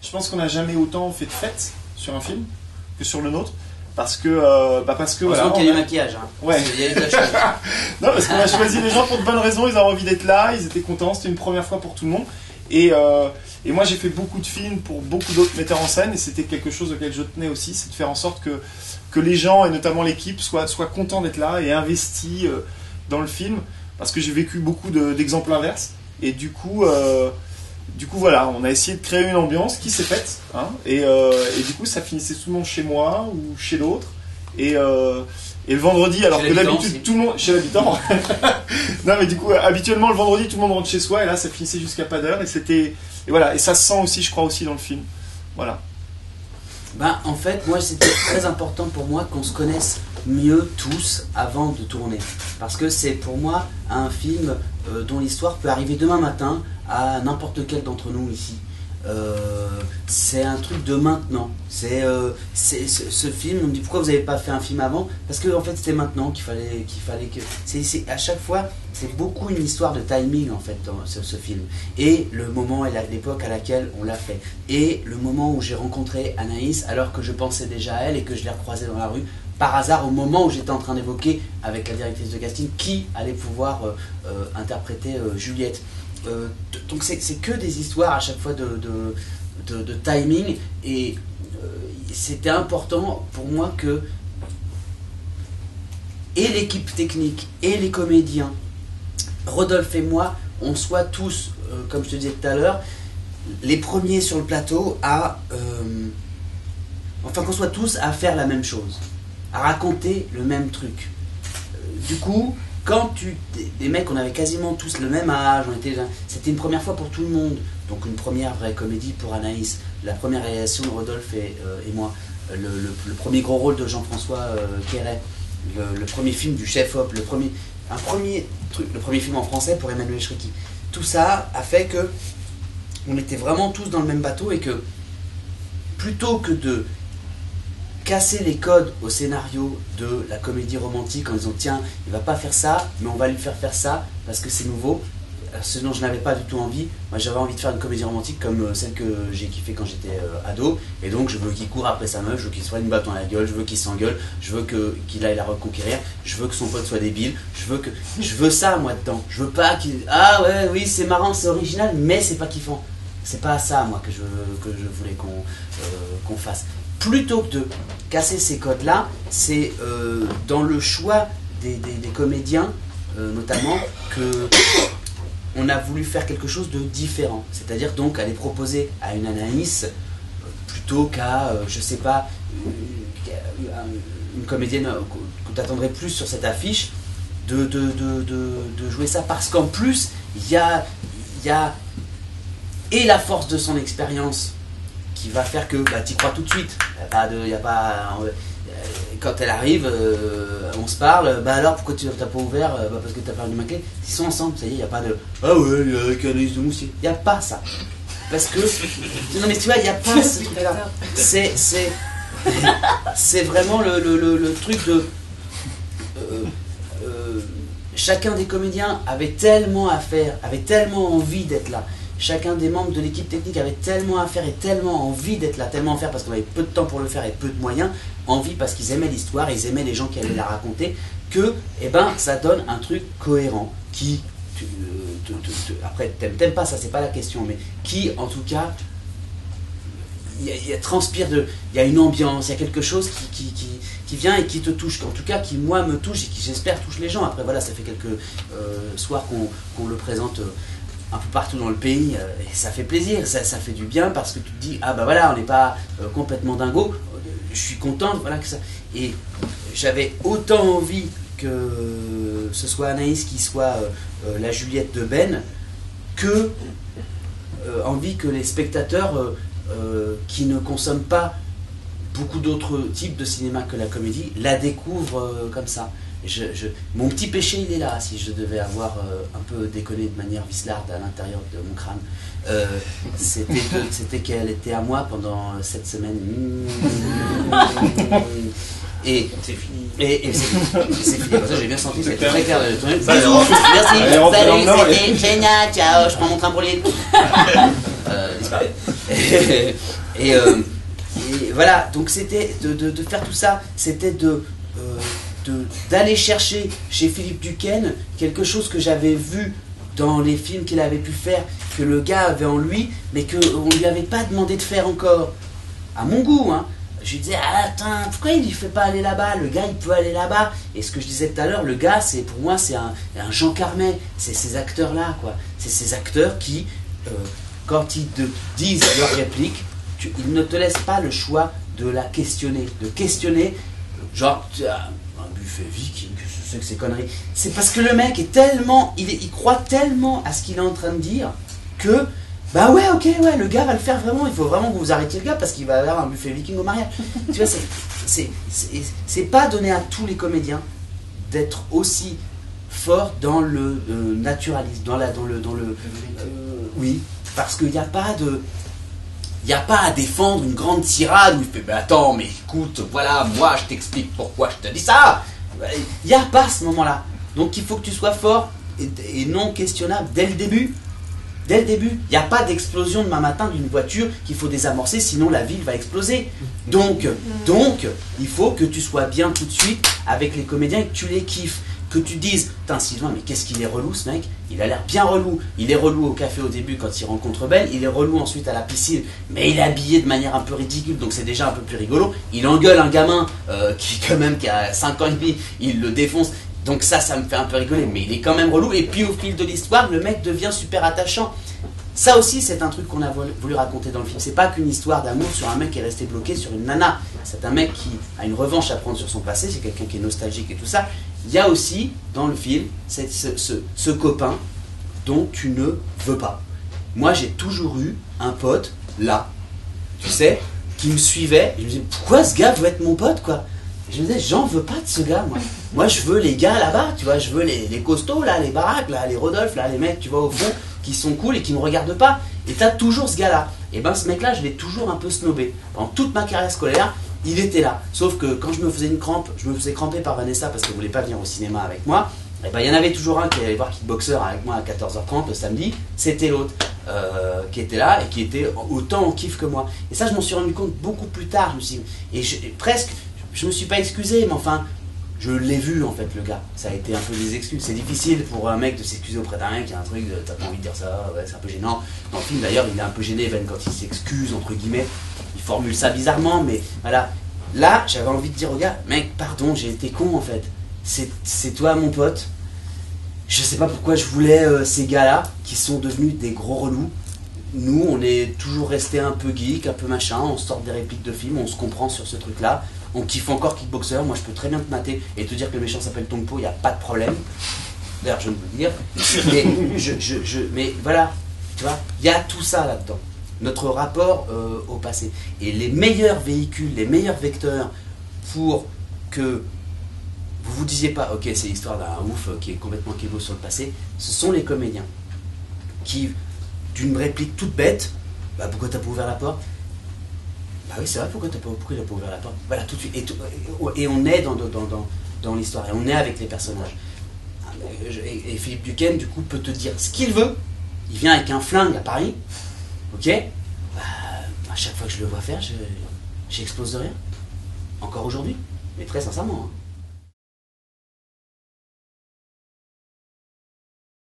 Je pense qu'on n'a jamais autant fait de fêtes sur un film que sur le nôtre. Parce que voilà. Qu'il y a du maquillage. Hein. Ouais. Il y a eu de la chose. Non, parce qu'on a choisi les gens pour de bonnes raisons. Ils avaient envie d'être là, ils étaient contents. C'était une première fois pour tout le monde. Et moi, j'ai fait beaucoup de films pour beaucoup d'autres metteurs en scène. Et c'était quelque chose auquel je tenais aussi, c'est de faire en sorte que les gens, et notamment l'équipe, soient contents d'être là et investis dans le film. Parce que j'ai vécu beaucoup d'exemples inverses. Et du coup, voilà, on a essayé de créer une ambiance qui s'est faite, hein, et du coup, ça finissait souvent chez moi ou chez l'autre, et le vendredi, alors que d'habitude tout le monde chez l'habitant, non mais du coup, habituellement le vendredi tout le monde rentre chez soi, et là ça finissait jusqu'à pas d'heure, et voilà, et ça se sent aussi, je crois aussi dans le film, voilà. Ben, en fait, moi, c'était très important pour moi qu'on se connaisse mieux tous avant de tourner. Parce que c'est pour moi un film dont l'histoire peut arriver demain matin à n'importe lequel d'entre nous ici. C'est un truc de maintenant. Ce film, on me dit pourquoi vous n'avez pas fait un film avant? Parce que en fait c'était maintenant qu'il fallait que... à chaque fois, c'est beaucoup une histoire de timing en fait dans ce film. Et le moment et l'époque à laquelle on l'a fait. Et le moment où j'ai rencontré Anaïs alors que je pensais déjà à elle et que je l'ai recroisée dans la rue. Par hasard, au moment où j'étais en train d'évoquer avec la directrice de casting qui allait pouvoir interpréter Juliette. Donc c'est que des histoires à chaque fois de timing, et c'était important pour moi que et l'équipe technique et les comédiens, Rodolphe et moi, on soit tous, comme je te disais tout à l'heure, les premiers sur le plateau à enfin qu'on soit tous à faire la même chose, à raconter le même truc. Du coup, quand des mecs, on avait quasiment tous le même âge, c'était une première fois pour tout le monde, donc une première vraie comédie pour Anaïs, la première réalisation de Rodolphe et moi, le premier gros rôle de Jean-François Quéret, le premier film du chef-op, le premier film en français pour Emmanuel Chriki. Tout ça a fait que on était vraiment tous dans le même bateau, et que plutôt que de casser les codes au scénario de la comédie romantique en disant tiens, il va pas faire ça, mais on va lui faire ça parce que c'est nouveau, ce dont je n'avais pas du tout envie. Moi j'avais envie de faire une comédie romantique comme celle que j'ai kiffé quand j'étais ado, et donc je veux qu'il court après sa meuf, je veux qu'il se prenne une bâton à la gueule, je veux qu'il s'engueule, je veux qu'il aille la reconquérir, je veux que son pote soit débile, je veux ça moi dedans, je veux pas qu'il... Ah ouais, oui c'est marrant, c'est original, mais c'est pas kiffant. C'est pas ça moi que je voulais qu'on fasse. Plutôt que de casser ces codes-là, c'est dans le choix des comédiens, notamment, que on a voulu faire quelque chose de différent. C'est-à-dire donc aller proposer à une Anaïs, plutôt qu'à, je sais pas, une comédienne que tu attendrais plus sur cette affiche, de jouer ça. Parce qu'en plus, il y a et la force de son expérience, qui va faire que tu y crois tout de suite. Quand elle arrive, on se parle, alors pourquoi tu n'as pas ouvert? Parce que tu as perdu ma clé. Ils sont ensemble, ça y est, il n'y a pas de ah ouais, il y a avec Anaïs de Moustier. Il n'y a pas ça. Parce que. Non mais tu vois, il n'y a pas ce truc-là. C'est vraiment le truc de. Chacun des comédiens avait tellement à faire, avait tellement envie d'être là. Chacun des membres de l'équipe technique avait tellement à faire et tellement envie d'être là, tellement à faire parce qu'on avait peu de temps pour le faire et peu de moyens, envie parce qu'ils aimaient l'histoire, ils aimaient les gens qui allaient la raconter, que ça donne un truc cohérent qui, après t'aimes pas, ça c'est pas la question, mais qui en tout cas, transpire il y a une ambiance, il y a quelque chose qui vient et qui te touche, en tout cas qui moi me touche et qui j'espère touche les gens. Après voilà, ça fait quelques soirs qu'on le présente un peu partout dans le pays, et ça fait plaisir, ça fait du bien, parce que tu te dis, ah bah voilà, on n'est pas complètement dingo, je suis content, voilà que ça. Et j'avais autant envie que ce soit Anaïs qui soit la Juliette de Ben, que envie que les spectateurs qui ne consomment pas beaucoup d'autres types de cinéma que la comédie la découvrent comme ça. Mon petit péché il est là, si je devais avoir un peu déconné de manière vislarde à l'intérieur de mon crâne, c'était qu'elle était à moi pendant cette semaine. Et c'est fini. Et c'est fini. Ça j'ai bien senti, c'était très clair de tourner. Merci, salut, c'était génial, ciao, je prends mon train pour l'île. Disparu. Et voilà, donc c'était de faire tout ça, c'était d'aller chercher chez Philippe Duquesne quelque chose que j'avais vu dans les films qu'il avait pu faire, que le gars avait en lui, mais qu'on ne lui avait pas demandé de faire encore. À mon goût, hein. Je lui disais, ah, attends, pourquoi il ne fait pas aller là-bas? Le gars, il peut aller là-bas. Et ce que je disais tout à l'heure, le gars, pour moi, c'est un Jean Carmet. C'est ces acteurs-là, quoi. C'est ces acteurs qui, quand ils te disent leur réplique, ils ne te laissent pas le choix de la questionner. De questionner, genre, un buffet viking, que c'est que ces conneries. C'est parce que le mec est tellement, il croit tellement à ce qu'il est en train de dire que, bah ouais, ok, ouais, le gars va le faire vraiment. Il faut vraiment que vous arrêtiez le gars parce qu'il va avoir un buffet viking au mariage. Tu vois, c'est pas donné à tous les comédiens d'être aussi fort dans le naturalisme, oui, parce qu'il n'y a pas de. Il n'y a pas à défendre une grande tirade où il fait attends, mais écoute, voilà, moi je t'explique pourquoi je te dis ça. Il n'y a pas ce moment-là. Donc il faut que tu sois fort et non questionnable dès le début. Dès le début. Il n'y a pas d'explosion demain matin d'une voiture qu'il faut désamorcer, sinon la ville va exploser. Donc, il faut que tu sois bien tout de suite avec les comédiens et que tu les kiffes. Que tu dises, putain Sylvain, mais qu'est-ce qu'il est relou ce mec? Il a l'air bien relou. Il est relou au café au début quand il rencontre Ben, il est relou ensuite à la piscine, mais il est habillé de manière un peu ridicule, donc c'est déjà un peu plus rigolo. Il engueule un gamin qui a 5 ans et demi, il le défonce, donc ça me fait un peu rigoler, mais il est quand même relou. Et puis au fil de l'histoire, le mec devient super attachant. Ça aussi, c'est un truc qu'on a voulu raconter dans le film. C'est pas qu'une histoire d'amour sur un mec qui est resté bloqué sur une nana. C'est un mec qui a une revanche à prendre sur son passé. C'est quelqu'un qui est nostalgique et tout ça. Il y a aussi, dans le film, ce copain dont tu ne veux pas. Moi, j'ai toujours eu un pote, là, tu sais, qui me suivait. Et je me disais, pourquoi ce gars veut être mon pote, quoi? Et je me disais, j'en veux pas de ce gars, moi. Moi, je veux les gars là-bas, tu vois. Je veux les costauds, là, les baraques, là, les Rodolphe, là, les mecs, tu vois, au fond, qui sont cool et qui me regardent pas. Et t'as toujours ce gars-là. Et ben, ce mec-là, je l'ai toujours un peu snobé. Pendant toute ma carrière scolaire, il était là. Sauf que quand je me faisais une crampe, je me faisais cramper par Vanessa parce qu'elle voulait pas venir au cinéma avec moi. Et ben, il y en avait toujours un qui allait voir Kickboxer avec moi à 14h30 le samedi. C'était l'autre qui était là et qui était autant en kiff que moi. Et ça, je m'en suis rendu compte beaucoup plus tard. Je me suis dit, presque, je me suis pas excusé, mais enfin, je l'ai vu en fait, le gars. Ça a été un peu des excuses. C'est difficile pour un mec de s'excuser auprès d'un mec qui a un truc, t'as pas envie de dire ça, ouais, c'est un peu gênant. Dans le film d'ailleurs, il est un peu gêné, Ben, quand il s'excuse, entre guillemets. Il formule ça bizarrement, mais voilà. Là, j'avais envie de dire au gars, mec, pardon, j'ai été con en fait. C'est toi mon pote. Je sais pas pourquoi je voulais ces gars-là qui sont devenus des gros relous. Nous, on est toujours resté un peu geek, un peu machin, on sort des répliques de films, on se comprend sur ce truc-là. On kiffe encore Kickboxer, moi je peux très bien te mater et te dire que le méchant s'appelle Tongpo, il n'y a pas de problème. D'ailleurs, je ne peux le dire. Mais voilà, tu vois, il y a tout ça là-dedans. Notre rapport au passé. Et les meilleurs véhicules, les meilleurs vecteurs pour que vous vous disiez pas, ok, c'est l'histoire d'un ouf qui est complètement kébo sur le passé, ce sont les comédiens qui, d'une réplique toute bête, bah pourquoi t'as pas ouvert la porte? Bah oui, c'est vrai, pourquoi il a pas ouvert la porte? Voilà, tout de suite. Et on est dans l'histoire, et on est avec les personnages. Et Philippe Duquesne, du coup, peut te dire ce qu'il veut. Il vient avec un flingue à Paris, ok? Bah, à chaque fois que je le vois faire, j'explose de rire. Encore aujourd'hui, mais très sincèrement. Hein.